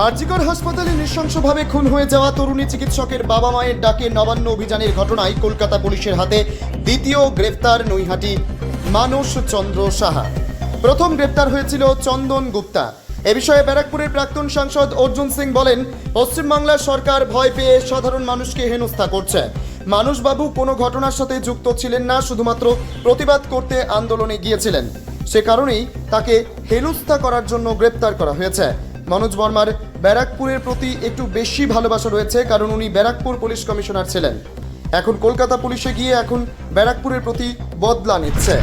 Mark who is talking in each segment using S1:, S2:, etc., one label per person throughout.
S1: আরজিকর হাসপাতালে নৃশংসভাবে খুন হয়ে যাওয়া তরুণী চিকিৎসকের বাবা মায়ের ডাকে নবান্ন অভিযানের ঘটনায় কলকাতা পুলিশের হাতে দ্বিতীয় গ্রেফতার নৈহাটি মানস চন্দ্র সাহা। প্রথম গ্রেফতার হয়েছিল চন্দন গুপ্তা। এ বিষয়ে ব্যারাকপুরের প্রাক্তন সাংসদ অর্জুন সিং বলেন, পশ্চিমবাংলার সরকার ভয় পেয়ে সাধারণ মানুষকে হেনস্থা করছে। মানুষবাবু কোনো ঘটনার সাথে যুক্ত ছিলেন না, শুধুমাত্র প্রতিবাদ করতে আন্দোলনে গিয়েছিলেন। সে কারণেই তাকে হেনস্থা করার জন্য গ্রেপ্তার করা হয়েছে। মনোজ বর্মার ব্যারাকপুরের প্রতি একটু বেশি ভালোবাসা রয়েছে, কারণ উনি ব্যারাকপুর পুলিশ কমিশনার ছিলেন। এখন কলকাতা পুলিশে গিয়ে এখন ব্যারাকপুরের প্রতি বদলা নিচ্ছে।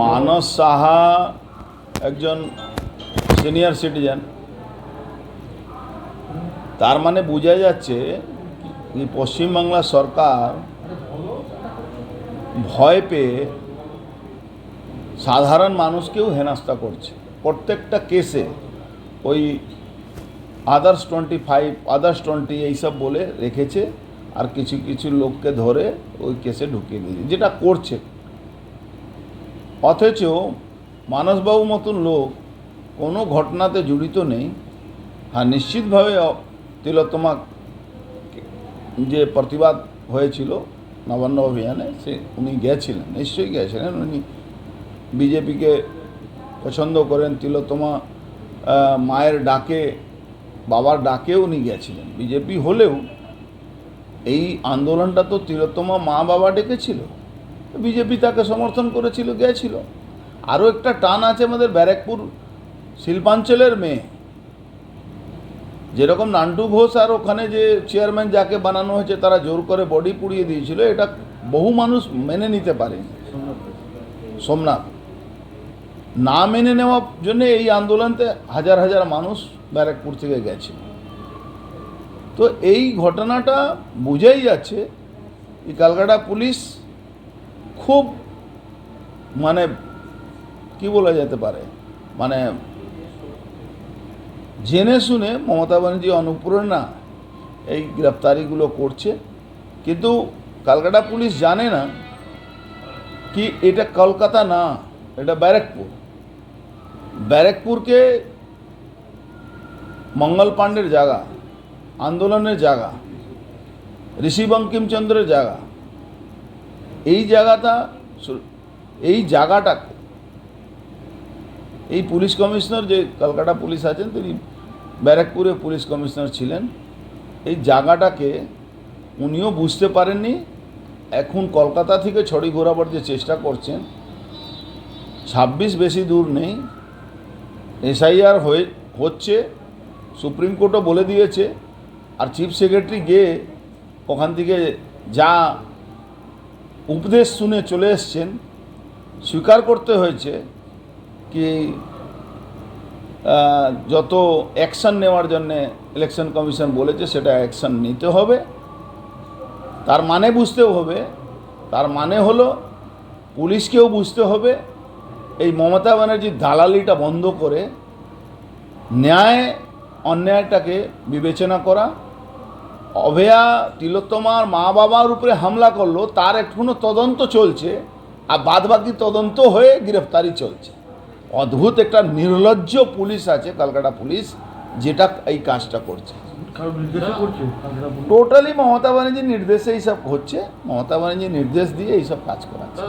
S2: মানস সাহা একজন সিনিয়র সিটিজেন, তার মানে বোঝা যাচ্ছে যে পশ্চিমবাংলা সরকার ভয় পেয়ে সাধারণ মানুষকেও হেনস্থা করছে। প্রত্যেকটা কেসে ওই আদার্স 25 আদার্স 20 এইসব বলে রেখেছে, আর কিছু কিছু লোককে ধরে ওই কেসে ঢুকিয়ে দিয়েছে, যেটা করছে। অথচ মানসবাবু মতন লোক কোনো ঘটনাতে জড়িত নেই। হ্যাঁ, নিশ্চিতভাবে তিলোত্তমা যে প্রতিবাদ হয়েছিল নবান্ন অভিযানে, সে উনি গেছিলেন, নিশ্চয়ই গেছিলেন। উনি বিজেপিকে পছন্দ করেন। তিলোত্তমা মায়ের ডাকে, বাবার ডাকে উনি গেছিলেন। বিজেপি হলেও এই আন্দোলনটা তো তিলোত্তমা মা বাবা ডেকেছিল, বিজেপি তাকে সমর্থন করেছিল, গেছিল। আরও একটা টান আছে আমাদের ব্যারাকপুর শিল্পাঞ্চলের মেয়ে, যেরকম নান্টু ঘোষ আর ওখানে যে চেয়ারম্যান যাকে বানানো হয়েছে তারা জোর করে বডি পুড়িয়ে দিয়েছিল, এটা বহু মানুষ মেনে নিতে পারেনি। সোমনাথ না মেনে নেওয়ার জন্য এই আন্দোলনতে হাজার হাজার মানুষ ব্যারাকপুর থেকে গেছে। তো এই ঘটনাটা বোঝাই যাচ্ছে এই কলকাতা পুলিশ খুব মানে কি বলা যেতে পারে, মানে জেনে শুনে মমতা ব্যানার্জি অনুপ্রেরণা এই গ্রেপ্তারিগুলো করছে। কিন্তু কলকাতা পুলিশ জানে না কি এটা কলকাতা না, এটা ব্যারাকপুর। ব্যারাকপুরকে মঙ্গল পাণ্ডের জায়গা, আন্দোলনের জায়গা, ঋষি বঙ্কিমচন্দ্রের জায়গা। এই জায়গাটাকে এই পুলিশ কমিশনার যে কলকাতা পুলিশ আছেন, তিনি ব্যারাকপুরে পুলিশ কমিশনার ছিলেন। এই জায়গাটাকে উনিও বুঝতে পারেননি। এখন কলকাতা থেকে ছড়ি ঘোরাবার যে চেষ্টা করছেন, 26 বেশি দূর নেই, এসআইআর হচ্ছে, সুপ্রিম কোর্টও বলে দিয়েছে। আর চিফ সেক্রেটারি গিয়ে ওখান থেকে যা উপদেশ শুনে চলে এসছেন, স্বীকার করতে হয়েছে কি যত অ্যাকশন নেওয়ার জন্যে ইলেকশন কমিশন বলেছে সেটা অ্যাকশন নিতে হবে। তার মানে বুঝতেও হবে, তার মানে হলো পুলিশকেও বুঝতে হবে এই মমতা ব্যানার্জির দালালিটা বন্ধ করে ন্যায় অন্যায়টাকে বিবেচনা করা। অভয়া তিলোত্তমার মা বাবার উপরে হামলা করলো, তার এখনও তদন্ত চলছে, আর বাদবাকি তদন্ত হয়ে গ্রেফতারি চলছে। অদ্ভুত একটা নির্লজ্জ পুলিশ আছে কলকাতা পুলিশ, যেটা এই কাজটা করছে। টোটালি মমতা ব্যানার্জির নির্দেশে এইসব হচ্ছে, মমতা ব্যানার্জির নির্দেশ দিয়ে এইসব কাজ করাচ্ছে।